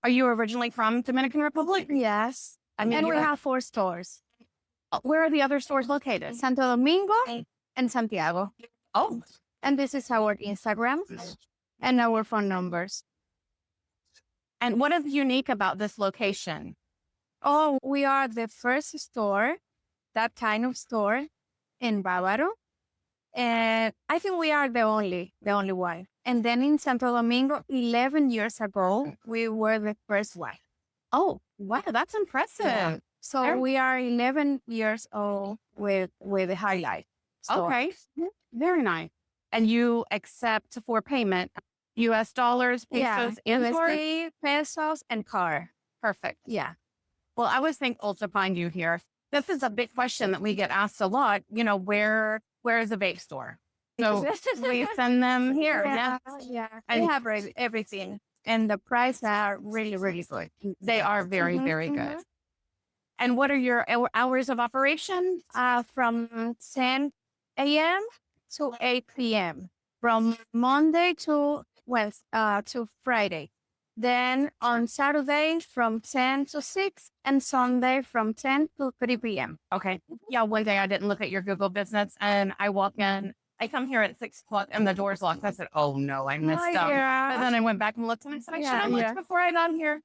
Are you originally from Dominican Republic? Yes. I mean, And we you're- have 4 stores. Where are the other stores located? Santo Domingo and Santiago. Oh, And this is our Instagram and our phone numbers. and what is unique about this location? Oh, we are the first store, that kind of store in Bavaro. And I think we are the only one. And then in Santo Domingo, 11 years ago, we were the first one. Oh, wow, that's impressive. Yeah. So we are 11 years old with the highlight store. Okay, very nice. And you accept for payment U.S. dollars, pesos, and card? USD, pesos, and card. Perfect. Yeah. Well, I was thankful to find you here. This is a big question that we get asked a lot. You know, where is a vape store? So we send them here. Yeah. And- We have everything. And the prices are really, really good. They are very, very good. And what are your hours of operation? From 10 a.m. to 8 p.m. From Monday to Friday. Then on Saturday from 10 to 6 and Sunday from 10 to 3 p.m. Okay. Yeah, one day I didn't look at your Google business and I walk in. I come here at 6 o'clock and the door's locked. I said, oh no, I missed them. Yeah. But then I went back and looked and I said, I should have looked before I got here.